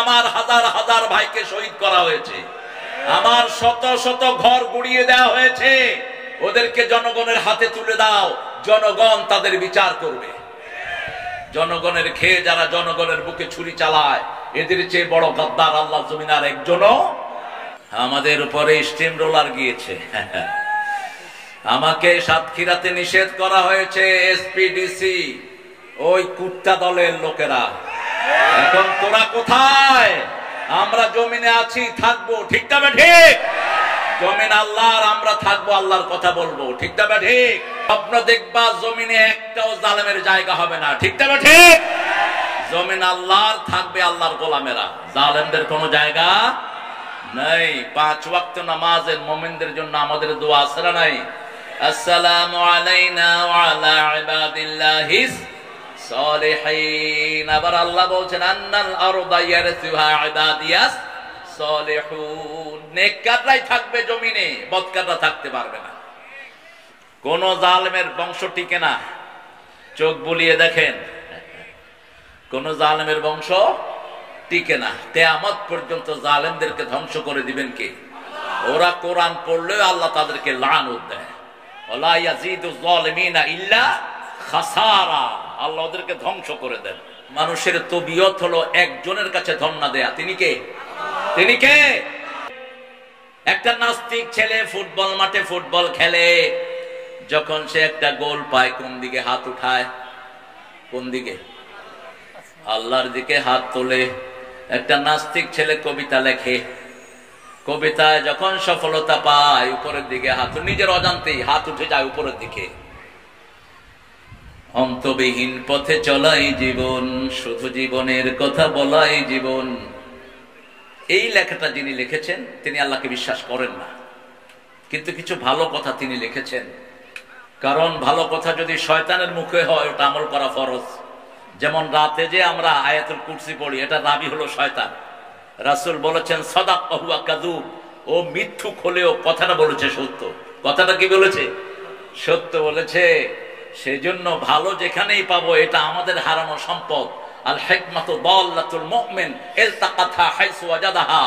আমার হাজার হাজার ভাইকে শহীদ করা হয়েছে, আমার শত শত ঘর গুড়িয়ে দেওয়া হয়েছে। ওদেরকে জনগণের হাতে তুলে দাও, জনগণ তাদের বিচার করবে। জনগণের খেয়ে যারা জনগণের বুকে ছুরি চালায়, এদের চেয়ে বড় গাদ্দার আল্লাহ জমিন আর একজনও। আমাদের উপরে স্টিম রোলার গিয়েছে। আমাকে সাতক্ষীরাতে নিষেধ করা হয়েছে এসপিডিসি, ওই কুত্তা দলের লোকেরা। এখন তোরা কোথায়? আমরা জমিনে আছি, থাকবো, ঠিক না ঠিক? জমিন আল্লাহর, আমরা থাকবো, আল্লাহর কথা বলবো, ঠিক না ঠিক? স্বপ্ন দেখবা জমিনে একটাও জালেমের জায়গা হবে না, ঠিক না ঠিক? জমিন আল্লাহর, থাকবে আল্লাহর গোলামেরা, জালেমদের কোনো জায়গা নাই। 5 ওয়াক্ত নামাজের মুমিনদের জন্য আমাদের দোয়া আছে না নাই? আসসালামু আলাইনা ওয়া আলা ইবাদিল্লাহিস সালিহিন। আবার আল্লাহ বলছেন আন্নাল আরদা ইয়ারসুহা ইবাদিয়াস সালিহুন। নেককাররাই থাকবে জমিনে, বদকাররা থাকতে পারবে না। কোন জালেমের বংশ টিকে না। চোখ বুলিয়ে দেখেন, কোন জালেমের বংশ টিকে না। কিয়ামত পর্যন্ত জালেমদেরকে ধ্বংস করে দিবেন কে? ওরা কোরআন পড়লেও আল্লাহ তাদেরকে লানত দেয়। ওয়ালা ইয়াজিদু যালিমিনা ইল্লা খাসারা। আল্লাহ ওদেরকে ধ্বংস করে দেন। মানুষের তবিয়ত হলো একজনের কাছে ধন্না দেয়া। তিনি কে? তিনি কে? একটা নাস্তিক ছেলে ফুটবল মাঠে ফুটবল খেলে, যখন সে একটা গোল পায় কোন দিকে হাত উঠায়? কোন দিকে? আল্লাহর দিকে হাত তোলে। একটা নাস্তিক ছেলে কবিতা লেখে, কবিতায় যখন সফলতা পায় উপরের দিকে হাত, নিজের অজান্তেই হাত উঠে যায় উপরের দিকে। অন্তবিহীন পথে চলাই জীবন, শুধু জীবনের কথা বলাই জীবন। এই লেখাটা যিনি লিখেছেন তিনি আল্লাহকে বিশ্বাস করেন না, কিন্তু কিছু ভালো কথা তিনি লিখেছেন। কারণ ভালো কথা যদি শয়তানের মুখে হয় ওটা আমল করা ফরজ। যেমন রাতে যে আমরা আয়াতুল কুরসি পড়ি, এটা রাবি হলো শয়তান। রাসূল বলেছেন সাদাক ওয়া হুয়া কাযুব, ও মিথ্যুক হলেও কথাটা বলেছে সত্য। কথাটা কি বলেছে? সত্য বলেছে। সেজন্য ভালো যেখানেই পাবো, এটা আমাদের হারানো সম্পদ। আল হিকমাতু দাল্লাতুল মুমিন ইলতাকাতহা হাইসু ওয়াজাদাহা।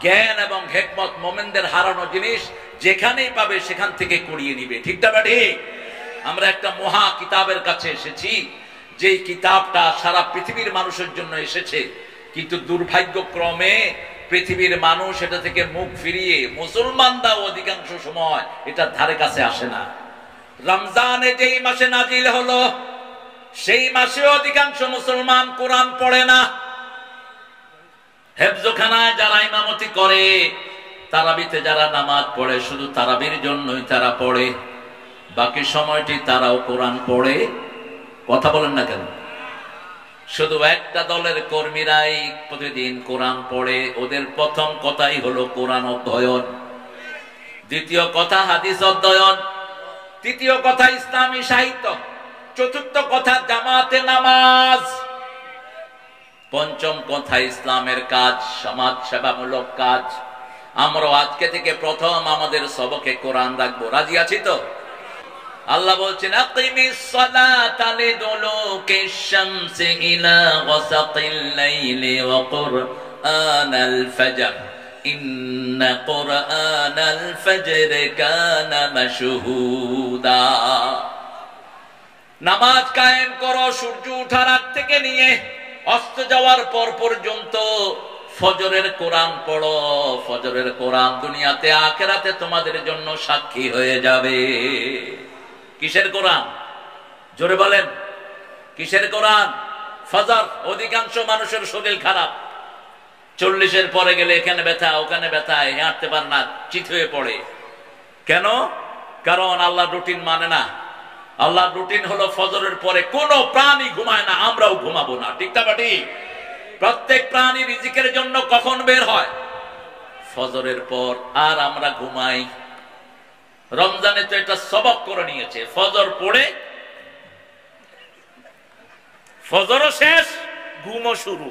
জ্ঞান এবং হিকমত মুমিনদের হারানো জিনিস, যেখানেই পাবে সেখান থেকে কুড়িয়ে নিবে, ঠিক না ঠিক? আমরা একটা মহা কিতাবের কাছে এসেছি, যেই কিতাবটা সারা পৃথিবীর মানুষের জন্য এসেছে, কিন্তু দুর্ভাগ্যক্রমে পৃথিবীর মানুষ এটা থেকে মুখ ফিরিয়ে, মুসলমানরা অধিকাংশ সময় এটার ধারে কাছে আসে না। রমজানে যেই মাসে নাজিল হলো, সেই মাসে অধিকাংশ মুসলমান কোরআন পড়ে না। হেফজখানায় যারা ইমামতি করে, তারাবিতে যারা নামাজ পড়ে, শুধু তারাবির জন্যই তারা পড়ে, বাকি সময়টি তারাও কোরআন পড়ে। কথা বলেন না কেন? শুধু একটা দলের কর্মীরাই প্রতিদিন কোরআন পড়ে। ওদের প্রথম কথাই হলো কোরআন অধ্যয়ন, দ্বিতীয় কথা হাদিস অধ্যয়ন, তৃতীয় কথা ইসলামী সাহিত্য, চতুর্থ কথা জামাতে নামাজ, পঞ্চম কথা ইসলামের কাজ, সমাজ সেবামূলক কাজ। আমরা আজকে থেকে প্রথম আমাদের সবকে কোরআন রাখবো। রাজি আছি তো? আল্লাহ বলছেন আকিমিস সালাতা লিদুলুকিশ শামসি ইলা গাসাকিল লাইলি ওয়া কুরআনাল ফাজর ইন্না কুরআনাল ফাজর কানা মাশহুদা। নামাজ কায়েম করো সূর্য ওঠার আগ থেকে নিয়ে অস্ত যাওয়ার পর পর্যন্ত। ফজরের কোরআন পড়ো। ফজরের কোরআন দুনিয়াতে আখিরাতে তোমাদের জন্য সাক্ষী হয়ে যাবে। কিসের কোরআন? জোরে বলেন, কিসের কোরআন? ফজর। অধিকাংশ মানুষের শরীর খারাপ, 40-এর পরে গেলে এখানে ব্যথা, ওখানে ব্যথা, হাঁটতে পারে না, চিত হয়ে পড়ে। কেন? কারণ আল্লাহ রুটিন মানে না। আল্লাহ রুটিন হলো ফজরের পরে কোনো প্রাণী ঘুমায় না, আমরাও ঘুমাবো না, ঠিক না ঠিক? প্রত্যেক প্রাণী রিজিকের জন্য কখন বের হয়? ফজরের পর। আর আমরা ঘুমাই। রমজানে তো এটা সবক করে নিয়েছে, ফজর পড়ে ফজরও শেষ, ঘুমও শুরু।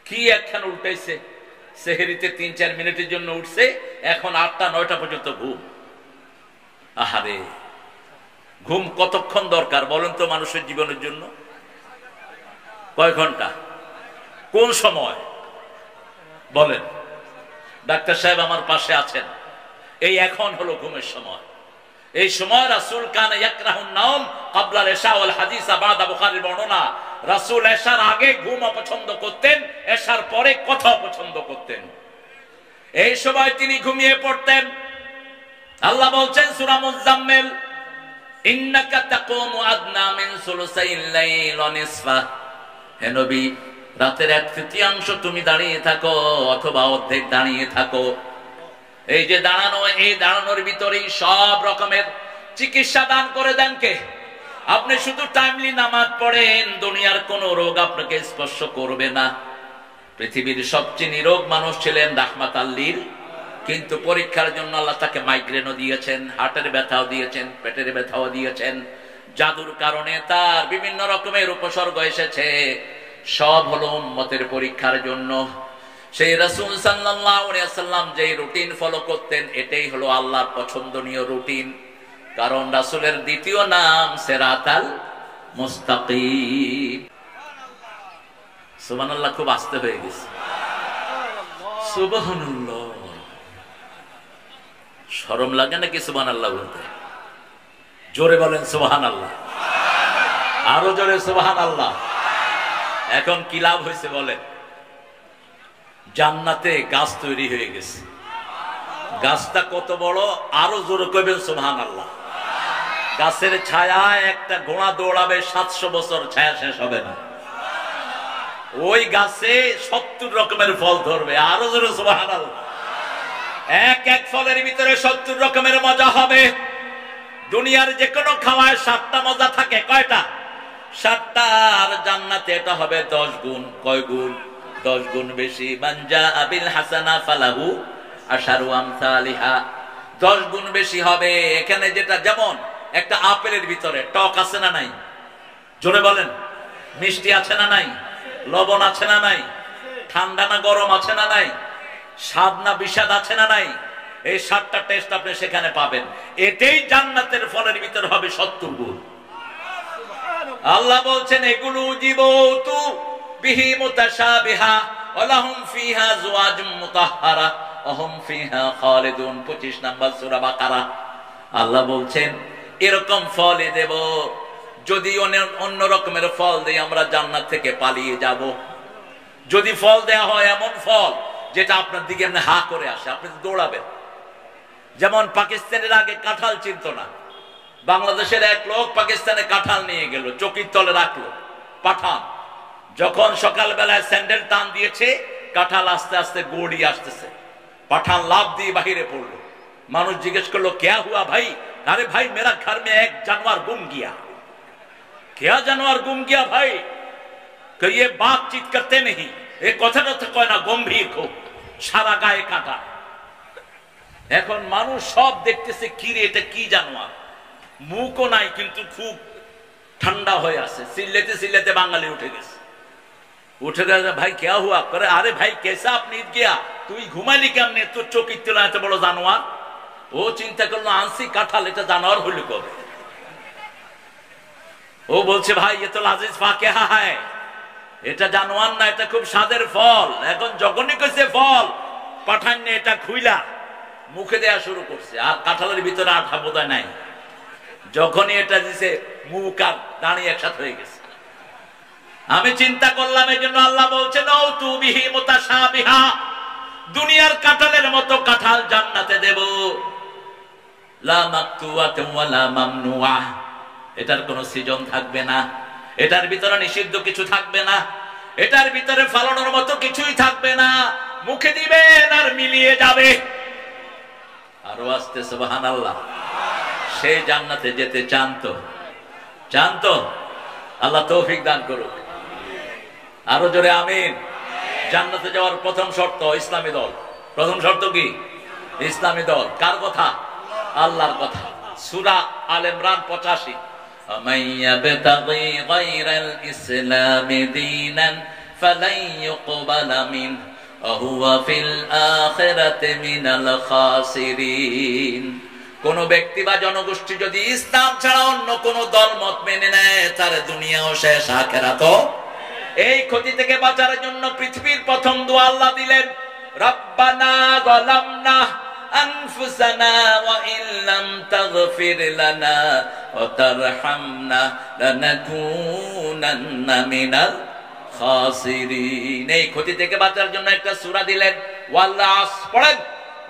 কি একখান উল্টাইছে, সেহরিতে 3-4 মিনিটের জন্য উঠছে, এখন 8টা-9টা পর্যন্ত ঘুম। আহারে, ঘুম কতক্ষণ দরকার বলেন তো মানুষের জীবনের জন্য? কয় ঘন্টা? কোন সময় বলেন? ডাক্তার সাহেব আমার পাশে আছেন, এই এখন হলো ঘুমের সময়। এই সময় রাসূল কানা ইয়াকরাহুন নাওম ক্বাবলা ইশা ওয়াল হাদিসা বাদা, বুখারীর বর্ণনা। রাসূল এশার আগে ঘুম অপছন্দ করতেন, এশার পরে কথা পছন্দ করতেন। এই সময় তিনি ঘুমিয়ে পড়তেন। আল্লাহ বলছেন সূরা মুজাম্মিল, ইন্নাকা তাকুমু আদনা মিন সুলুসাইল লাইল ওয়া নিসফা, হে নবী রাতের 1/3 তুমি দাঁড়িয়ে থাকো অথবা অর্ধেক দাঁড়িয়ে থাকো। এই যে দাঁড়ানো, এই দাঁড়ানোর ভিতরেই সব রকমের চিকিৎসা দান করে দেন কে? আপনি শুধু টাইমলি নামাজ পড়েন, দুনিয়ার কোন রোগ আপনাকে স্পর্শ করবে না। পৃথিবীর সবচেয়ে নিরোগ মানুষ ছিলেন রাহমাতাল লিল, কিন্তু পরীক্ষার জন্য আল্লাহ তাকে মাইগ্রেনও দিয়েছেন, হার্টের ব্যথাও দিয়েছেন, পেটের ব্যথাও দিয়েছেন। জাদুর কারণে তার বিভিন্ন রকমের উপসর্গ এসেছে, সব হলো উম্মতের পরীক্ষার জন্য। সেই রাসূল সাল্লাল্লাহু আলাইহি ওয়াসাল্লাম যে রুটিন ফলো করতেন, এটাই হলো আল্লাহর পছন্দনীয় রুটিন। কারণ রাসূলের দ্বিতীয় নাম সিরাতাল মুস্তাকিম। সুবহানাল্লাহ, খুব আস্তে হয়ে গেছে। সুবহানাল্লাহ, শরম লাগে নাকি সুবহানাল্লাহ বলতে? জোরে বলেন সুবহানাল্লাহ, আরো জোরে সুবহানাল্লাহ। এখন কি লাভ হয়েছে বলেন? জান্নাতে গাছ তৈরি হয়ে গেছে। গাছটা কত বড়, আরো জোরে কইবেন সুবহানাল্লাহ। গাছের ছায়ায় একটা ঘোড়া দৌড়াবে, 700 বছর ছায়া শেষ হবে না। ওই গাছে 70 রকমের ফল ধরবে, আরো জোরে সুবহানাল্লাহ। এক এক ফলের ভিতরে 70 রকমের মজা হবে। দুনিয়ার যে কোনো খাওয়ায় 7টা মজা থাকে, কয়টা? 7টা। আর জান্নাতে এটা হবে 10 গুণ। কয় গুণ? 10 গুণ বেশি। মানজা আবিল হাসানা ফালাহু আশারু আমসালিহা, 10 গুণ বেশি হবে। এখানে যেটা, যেমন একটা আপেলের ভিতরে টক আছে না নাই? জোরে বলেন। মিষ্টি আছে না নাই? লবণ আছে না নাই? ঠান্ডা না গরম আছে না নাই? স্বাদ না বিষাদ আছে না নাই? এই 7টা টেস্ট আপনি সেখানে পাবেন। এটাই জান্নাতের ফলের ভিতর হবে 70 গুণ। আল্লাহ বলছেন এগুলো জীবতু বিহি মুতাশাবিহা ওয়া লাহুম ফিহা জওয়াজুম মুতাহহারা ওয়া হুম ফিহা খালিদুন। 25 নম্বর সূরা বাকারা। আল্লাহ বলছেন এরকম ফল দেব, যদি অন্য রকমের ফল দেই আমরা জান্নাত থেকে পালিয়ে যাব। যদি ফল দেয়া হয় এমন ফল যেটা আপনার দিকে এমনি হা করে আসে, আপনি দৌড়াবেন। যেমন পাকিস্তানের আগে কাঁঠাল চিনত না, বাংলাদেশের এক লোক পাকিস্তানে কাঁঠাল নিয়ে গেল, চকির তলে রাখলো, পাঠান। যখন সকালবেলায় স্যান্ডেল টান দিয়েছে, কাঁঠাল আস্তে আস্তে গড়িয়ে আসতেছে, পাঠান লাভ দিয়ে বাহিরে পড়লো। মানুষ জিজ্ঞেস করলো ক্যা হুয়া ভাই? আরে ভাই মেরা ঘর মে এক জানোয়ার গুম গিয়া। क्या जानवर गुम गया भाई? कि ये बातचीत करते नहीं, ये कथा तो कय ना, गंभीर খুব, সারা গায়ে কাটা। এখন মানুষ সব দেখতেছে, কি রে এটা কি জানোয়ার? মুখও নাই কিন্তু খুব ঠান্ডা হয়ে আছে, চিল্লাতে চিল্লাতে বাঙালি উঠে গেছে। উঠে গেছে, ভাই क्या हुआ? করে আরে ভাই कैसा আপনি গিয়া, তুই ঘুমাইলি কেমনে? তোর চোখের তলা এত বড় জানোয়ার। ও চিন্তা করলো আনসি কাঁঠাল, এটা জানোয়ার হইল কবে? ও বলছে ভাই এ তো লাজিজ ফাকিহা হয়, এটা জানোয়ার না, এটা খুব স্বাদের ফল। এখন যখনই কইছে ফল, পাঠান এটা খুইলা মুখে দেয়া শুরু করছে, আর কাঁঠালের ভিতরে আঠা বোধহয় নাই। যখনই এটা দিছে, মুখ আর দাঁড়িয়ে একসাথে হয়ে গেছে। আমি চিন্তা করলাম, এই জন্য আল্লাহ বলছেন ও তু বিহি মুতাশাবিহা, দুনিয়ার কাঁঠালের মতো কাঁঠাল জান্নাতে দেব। লা মাকতুওয়াতুন ওয়া লা মামনুআ, এটার কোনো সৃজন থাকবে না, এটার ভিতরে নিষিদ্ধ কিছু থাকবে না, এটার ভিতরে ফালানোর মতো কিছুই থাকবে না। মুখে দিবেন আর মিলিয়ে যাবে। আরো আস্তে সুবহানাল্লাহ। সেই জান্নাতে যেতে চান তো? চান তো? আল্লাহ তৌফিক দান করুক। আরো জোরে আমিন। জান্নাতে যাওয়ার প্রথম শর্ত ইসলামী দল। প্রথম শর্ত কি? ইসলামী দল। কার কথা? আল্লাহর কথা। সূরা আল ইমরান 85। ومن يبتغي غير الإسلام دينا فلن يقبل منه وهو في الآخرة من الخاسرين। কোন ব্যক্তি বা জনগোষ্ঠী যদি ইসলাম ছাড়া অন্য কোন দল মত মেনে নেয়, তার দুনিয়াও শেষ, আখিরাতও। এই ক্ষতি থেকে বাঁচার জন্য পৃথিবীর প্রথম দোয়া আল্লাহ দিলেন, রব্বানা যালামনা আনফুসানা ওয়া ইল্লাম তাগফির লানা ওয়া তারহামনা লানাকুনান্না মিনাল খাসিরিন। এই ক্ষতি থেকে বাঁচার জন্য একটা সূরা দিলেন, ওয়াল আসর। পড়েন,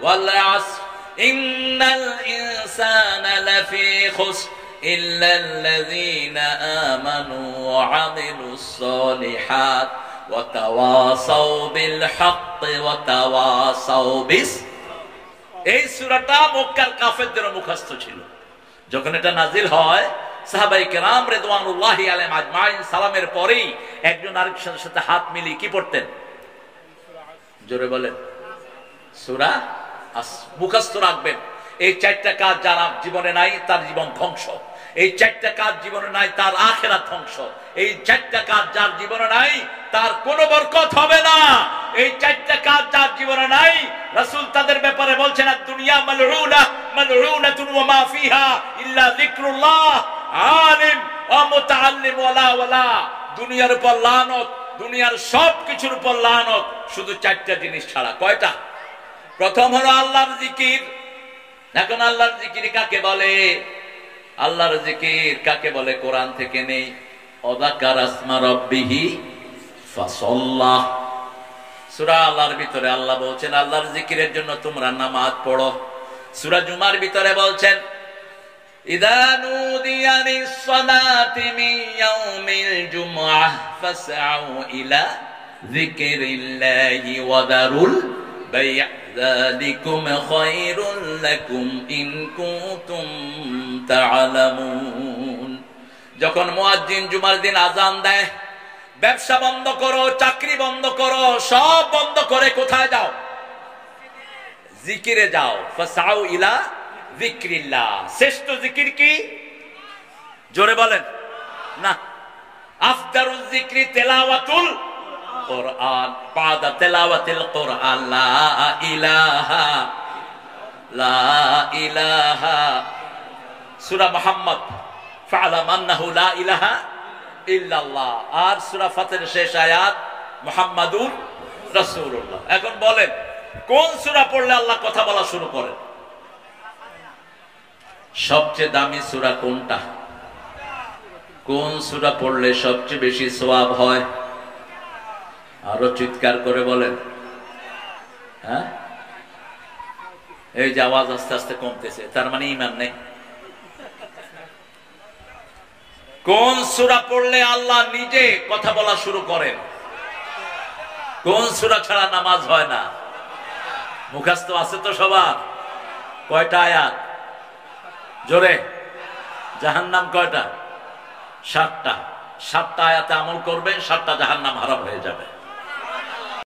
ওয়াল আসর ইন্নাল ইনসানা লাফি খুসর ইল্লাল্লাযীনা আমানু ওয়া আমিলুস সালিহাত ওয়া তাওয়াসাউ বিল হাক্কি ওয়া তাওয়াসাউ বিস। এই সূরাটা মক্কার কাফেরদের মুখস্থ ছিল। যখন এটা নাজিল হয়, সাহাবায়ে কেরাম রিদওয়ানুল্লাহি আলাইহিম আজমাইন সালামের পরেই একজন আরেকজনের সাথে হাত মিলিয়ে কি পড়তেন? জোরে বলেন, সূরা মুখস্থ রাখবেন। এই চারটা কাজ যার জীবনে নাই তার জীবন ধ্বংস। এই চারটা কাজ জীবনে নাই তার আখিরাত ধ্বংস। এই চারটা কাজ যার জীবনে নাই তার কোনো বরকত হবে না। এই চারটা কাজ যার জীবনে নাই, রাসূল তাদের ব্যাপারে বলছেন, দুনিয়া মালউনা মালউনাতুন ওয়া মা ফিহা ইল্লা যিকরুল্লাহ আলিম ওয়া মুতাআল্লিম ওয়ালা ওয়ালা। দুনিয়ার উপর লানত, দুনিয়ার সব কিছুর উপর লানত, শুধু চারটা জিনিস ছাড়া। কয়টা? প্রথম হলো আল্লাহর জিকির। এখন আল্লাহর জিকির কাকে বলে? আল্লাহর জিকির কাকে বলে? কোরআন থেকে নেই। ওয়াযাকার আসমা রাব্বিহি ফাসাল্লাহ। সূরা আল্লাহর ভিতরে আল্লাহ বলছেন আল্লাহর জিকিরের জন্য তোমরা নামাজ পড়ো। সূরা জুমার ভিতরে বলছেন, ইযা নুদিয়া লিস-সালাতি মিন ইয়াউমিল জুমআহ ফাসআউ ইলা যিকরিল্লাহি ওয়া দারুল বাই'। যালিকুম খায়রুল লাকুম ইন কুনতুম তা'লামুন। যখন মুয়াজ্জিন জুমার দিন আযান দেয়, ব্যবসা বন্ধ করো, চাকরি বন্ধ করো, সব বন্ধ করে কোথায় যাও? জিকিরে যাও। ফাসআউ ইলা যিকরিল্লাহ। শ্রেষ্ঠ জিকির কি? জোরে বলেন না। আফদালুজ যিকরি তিলাওয়াতুল কোরআন। বাদা তিলাওয়াতিল কোরআন লা ইলাহা লা ইলাহা। সূরা মুহাম্মদ ফা'লাম আন্নাহু লা ইলাহা ইল্লাল্লাহ। আর সূরা ফাতিরের শেষ আয়াত মুহাম্মাদুর রাসূলুল্লাহ। এখন বলেন, কোন সূরা পড়লে আল্লাহ কথা বলা শুরু করেন? সবচেয়ে দামি সূরা কোনটা? কোন সূরা পড়লে সবচেয়ে বেশি সওয়াব হয়? আরো চিৎকার করে বলেন। হ্যাঁ, এই যে আওয়াজ আস্তে আস্তে কমতেছে, তার মানে ঈমান নেই। কোন সূরা পড়লে আল্লাহ নিজে কথা বলা শুরু করেন? কোন সূরা ছাড়া নামাজ হয় না? মুখস্থ আছে তো সবার? কয়টা আয়াত? জোরে। জাহান্নাম কয়টা? 7টা। 7টা আয়াতে আমল করবেন, 7টা জাহান্নাম হারাম হয়ে যাবে।